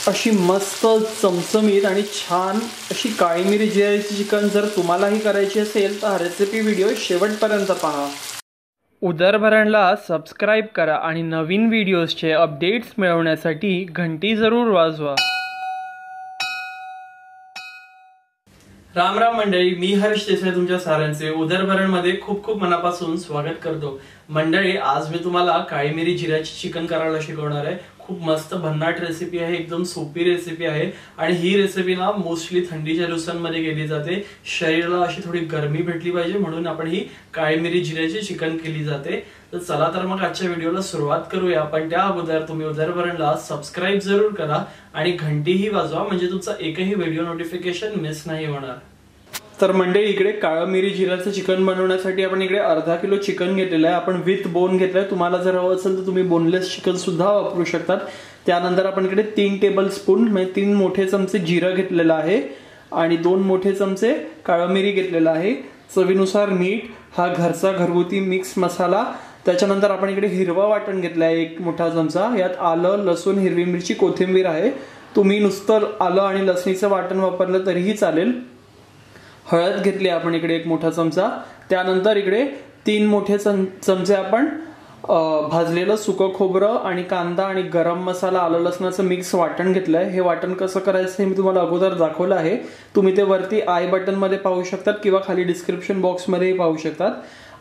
अशी मस्त चमचमीत आणि छान अशी काळी मिरी जिऱ्याची चिकन जर तुम्हालाही करायची असेल तर हा रेसिपी व्हिडिओ शेवटपर्यंत पहा। उदरभरणला सबस्क्राइब करा आणि नवीन व्हिडिओजचे अपडेट्स मिळवण्यासाठी घंटी जरूर वाजवा। राम राम मंडळी, मी हर्ष देसाई तुमच्या सारांचे उदरभरण मध्ये खूप खूप मनापासून स्वागत करतो। मंडळी, आज मी तुम्हाला काळी मिरी जिऱ्याची चिकन करायला शिकवणार आहे। खूप मस्त भन्नाट रेसिपी आहे, एकदम सोपी रेसिपी आहे आणि ही रेसिपी ना मोस्टली थंडीच्या दिवसांमध्ये केली जाते। शरीराला अशी थोडी गरमी भेटली पाहिजे म्हणून आपण ही काळी मिरी जिऱ्याची चिकन केली जाते। तर चला तर मग आजच्या व्हिडिओला सुरुवात करूया। पण त्या अगोदर तुम्ही उदरभरणला सबस्क्राइब जरूर करा आणि घंटीही वाजवा म्हणजे तुमचा एकही व्हिडिओ नोटिफिकेशन मिस नाही होणार। तर मंडळी, इकडे काळा मिरी जिऱ्याचं चिकन बनवण्यासाठी आपण इकडे अर्धा किलो चिकन घेतलेलं आहे। आपण विथ बोन घेतलंय, तुम्हाला जर हवं असेल तर तुम्ही बोनलेस चिकन सुद्धा वापरू शकतात। त्यानंतर आपण इकडे 3 टेबलस्पून म्हणजे 3 मोठे चमचे जिरं घेतलेलं आहे आणि 2 मोठे चमचे काळा मिरी घेतलेला आहे। चवीनुसार मीठ, हा घरचा घरगुती मिक्स मसाला। त्याच्यानंतर आपण इकडे हिरवा वाटण घेतलं आहे 1 मोठा चमचा। यात आलं, लसूण, हिरवी मिरची, कोथिंबीर आहे। तुम्ही नुसतं आलं आणि लसणीचं वाटण वापरलं तरीही चालेल। हळद घेतली आपण इकडे 1 मोठा चमचा। त्यानंतर इकडे 3 मोठे चमचे आपण भाजलेलं सुकं खोबरं आणि कांदा आणि गरम मसाला, आलं लसणाचं मिक्स वाटण घेतलंय। हे वाटण कसं करायचं हे मी तुम्हाला अगोदर दाखवलं आहे। तुम्ही ते वरती आय बटन मध्ये पाहू शकतात किंवा खाली डिस्क्रिप्शन बॉक्स मध्येही पाहू शकतात।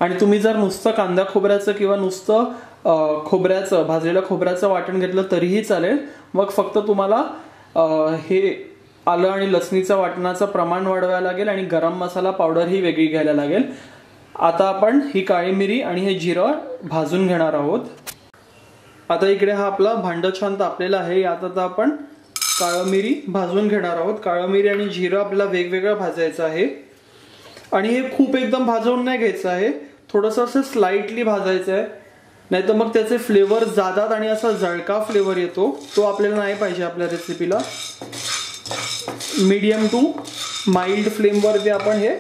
आणि तुम्ही जर नुसतं कांदा खोबऱ्याचं किंवा नुसतं खोबऱ्याचं भाजलेल्या खोबऱ्याचं वाटण घेतलं तरीही चालेल। मग फक्त तुम्हाला हे आलं आणि लसणीचं वाटणाचं प्रमाण वाढवायला लागेल आणि गरम मसाला पावडर ही वेगळी घ्यायला लागेल। आता आपण ही काळी मिरी आणि हे जिरं भाजून घेणार आहोत। आता इकडे हा आपला भांड छान तापलेला आहे। यात आता आपण काळी मिरी भाजून घेणार आहोत। काळी मिरी आणि जिरं आपल्याला वेगवेगळं भाजायचं आहे आणि हे खूप एकदम भाजवून नाही घ्यायचं आहे, थोडंसं असं स्लाइटली भाजायचं आहे, नाहीतर मग त्याचे फ्लेवर जातात आणि असा जळका फ्लेवर येतो, तो आपल्याला नाही पाहिजे आपल्या रेसिपीला। मीडियम टू माइल्ड फ्लेमवरती आपण हे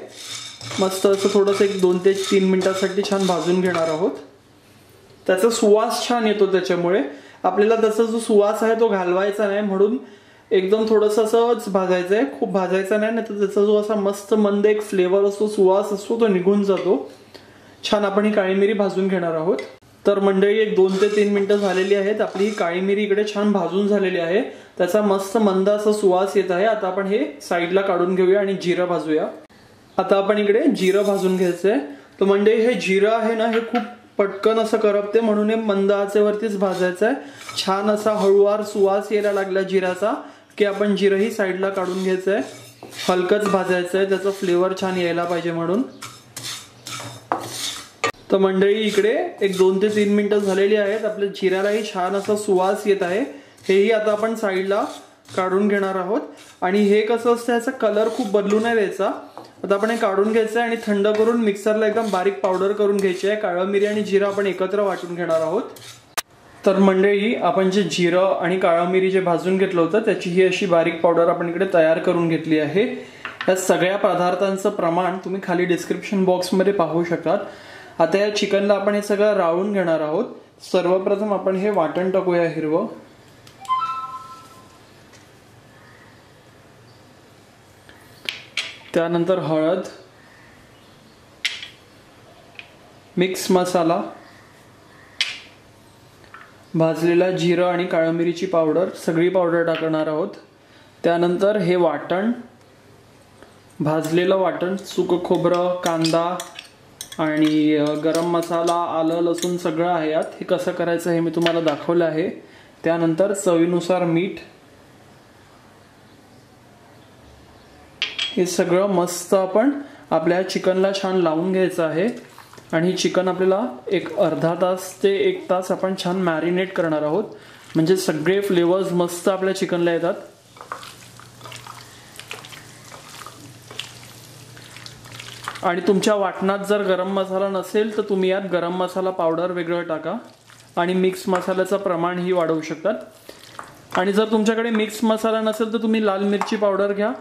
मस्त असं थोडंसं 1 2 ते 3 मिनिटांसाठी छान भाजून घेणार आहोत। त्याचा सुवास छान येतो, त्याच्यामुळे आपल्याला त्याचा जो सुवास आहे तो घालवायचा नाही, म्हणून एकदम थोडंसं असंच भाजायचं आहे, खूप भाजायचं नाही, नाहीतर त्याचा जो असा मस्त मंद एक फ्लेवर असतो, सुवास असतो, तो निघून जातो। छान आपण ही काळी मिरी भाजून घेणार आहोत। तर मंडळी, 1 2 ते 3 मिनिटं झालेली आहेत। आपली ही काळी मिरी इकडे छान भाजून झालेली आहे, त्याचा मस्त मंद असा सुवास येत आहे। आता आपण हे साईडला काढून घेऊया आणि जिरं भाजूया। आता आपण इकडे जिरं भाजून घ्यायचंय। तर मंडळी, हे जिरं आहे ना, हे खूप पटकन असं करपते, म्हणून हे मंद आचेवरतीच भाजायचं आहे। छान असा हळूवार सुवास यायला लागला जिराचा की आपण जिरंही साईडला काढून घ्यायचंय, हलकच भाजायचंय, त्याचा फ्लेवर छान यायला पाहिजे म्हणून। तर मंडळी, इकडे 1 2 ते 3 मिनिटं झालेली आहेत। आपल्या जिऱ्यालाही छान असा सुवास येत आहे। हेही आता आपण साईडला काढून घेणार आहोत आणि हे कसं असतं, याचा कलर खूप बदलू नाही द्यायचा। आता आपण हे काढून घ्यायचं आहे आणि थंड करून मिक्सरला एकदम बारीक पावडर करून घ्यायची आहे। काळी मिरी आणि जिरं आपण एकत्र वाटून घेणार आहोत। तर मंडळी, आपण जे जिरं आणि काळी मिरी जे भाजून घेतलं होतं त्याची ही अशी बारीक पावडर आपण इकडे तयार करून घेतली आहे। या सगळ्या पदार्थांचं प्रमाण तुम्ही खाली डिस्क्रिप्शन बॉक्समध्ये पाहू शकतात। आता या चिकनला आपण हे सगळं राळून घेणार आहोत। सर्वप्रथम आपण हे वाटण टाकूया हिरवं। त्यानंतर हळद, मिक्स मसाला, भाजलेला जिरं आणि काळी मिरीची पावडर, सगळी पावडर टाकणार आहोत। त्यानंतर हे वाटण, भाजलेलं वाटण, सुकं खोबरं, कांदा आणि गरम मसाला, आलं लसूण सगळं आहे यात। हे कसं करायचं हे मी तुम्हाला दाखवलं आहे। त्यानंतर चवीनुसार मीठ, हे सगळं मस्त आपण आपल्या चिकनला छान लावून घ्यायचं आहे आणि ही चिकन आपल्याला एक अर्धा तास ते 1 तास आपण छान मॅरिनेट करणार आहोत, म्हणजे सगळे फ्लेवर्स मस्त आपल्या चिकनला येतात। आणि तुमच्या वाटणात जर गरम मसाला नसेल तर तुम्ही यात गरम मसाला पावडर वेगळं टाका आणि मिक्स मसाल्याचं प्रमाण ही वाढवू शकतात। आणि जर तुमच्याकडे मिक्स मसाला नसेल तर तुम्ही लाल मिरची पावडर घ्या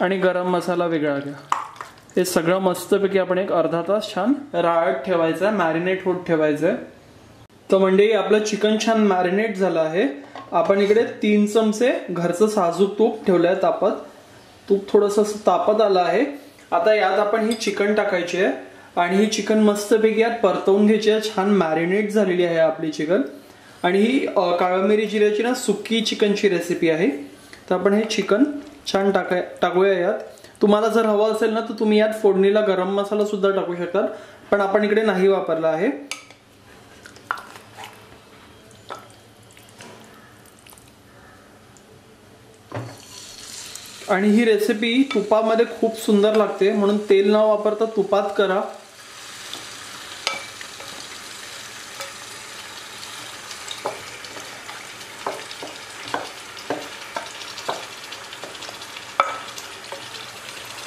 आणि गरम मसाला वेगळा घ्या। हे सगळं मस्तपैकी आपण एक अर्धा तास छान राळत ठेवायचं आहे, मॅरिनेट होत ठेवायचं आहे। तर मंडळी, आपलं चिकन छान मॅरिनेट झालं आहे। आपण इकडे 3 चमचे घरचं साजूक तूप ठेवलंय तापत. तूप थोडंसं तापत आलं आहे. आता यात आपण ही चिकन टाकायची आहे आणि ही चिकन मस्तपैकी यात परतवून घ्यायची आहे. छान मॅरिनेट झालेली आहे आपली चिकन. आणि ही काळी मिरी जिऱ्याची ना सुकी चिकनची रेसिपी आहे. तर आपण हे चिकन छान टाकूया यात. तुम्हाला जर हवं असेल ना तर तुम्ही यात फोडणीला गरम मसाला सुद्धा टाकू शकता, पण आपण इकडे नाही वापरला आहे. आणि ही रेसिपी तुपामध्ये खूप सुंदर लागते, म्हणून तेल न वापरता तुपात करा.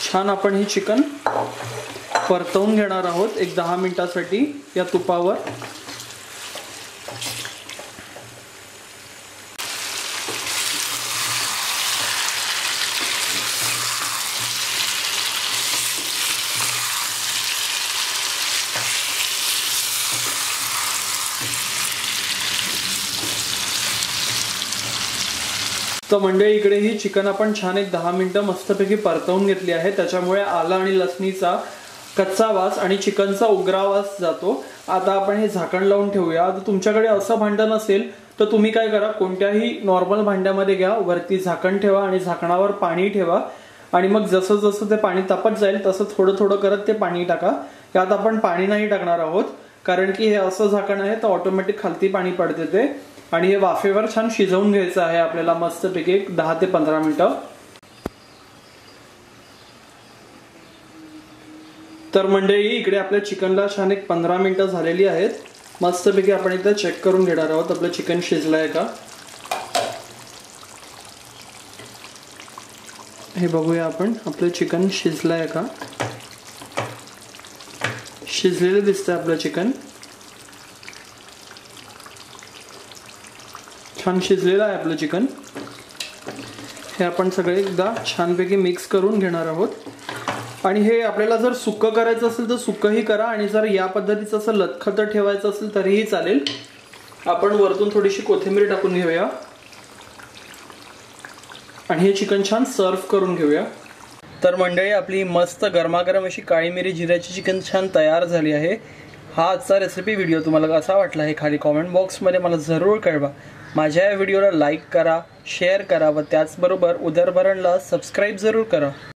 छान आपण ही चिकन परतवून घेणार आहोत एक 10 मिनिटांसाठी या तुपावर. तर मंडळी इकडे ही चिकन आपण छान एक 10 मिनिटं मस्तपैकी परतवून घेतली आहे. त्याच्यामुळे आलं आणि लसणीचा कच्चा वास आणि चिकनचा उग्रा वास जातो. आता आपण हे झाकण लावून ठेवूया. आता तुमच्याकडे असं भांडं नसेल तर तुम्ही काय करा, कोणत्याही नॉर्मल भांड्यामध्ये घ्या, वरती झाकण ठेवा आणि झाकणावर पाणी ठेवा. आणि मग जसं जसं ते पाणी तापत जाईल तसं थोडं थोडं करत ते पाणी टाका. यात आपण पाणी नाही टाकणार आहोत, कारण की हे असं झाकण आहे तर ऑटोमॅटिक खालती पाणी पडते ते. आणि हे वाफेवर छान शिजवून घ्यायचं आहे आपल्याला मस्तपैकी 10 ते 15 मिनिटं. तर मंडळी इकडे आपल्या चिकनला छान एक 15 मिनिटं झालेली आहेत. मस्तपैकी आपण एकदा चेक करून घेणार आहोत आपलं चिकन शिजलंय का. हे बघूया आपण आपलं चिकन शिजलंय का. शिजलेलं दिसतंय आपलं चिकन. छान शिजलेलं आहे आपलं चिकन. हे आपण सगळे एकदा छानपैकी मिक्स करून घेणार आहोत. आणि हे आपल्याला जर सुक्कं करायचं असेल तर सुक्कंही करा, आणि जर या पद्धतीचं असं लतखतं ठेवायचं असेल तरीही चालेल. आपण वरतून थोडीशी कोथिंबीर टाकून घेऊया आणि हे चिकन छान सर्व करून घेऊया. तर मंडळी आपली मस्त गरमागरम अशी काळी मिरी जिऱ्याची चिकन छान तयार झाली आहे. हा आजचा रेसिपी व्हिडिओ तुम्हाला कसा वाटला हे खाली कॉमेंट बॉक्समध्ये मला जरूर कळवा. माझ्या या व्हिडिओला लाईक करा, शेअर करा व त्याचबरोबर उदरभरणला सबस्क्राईब जरूर करा.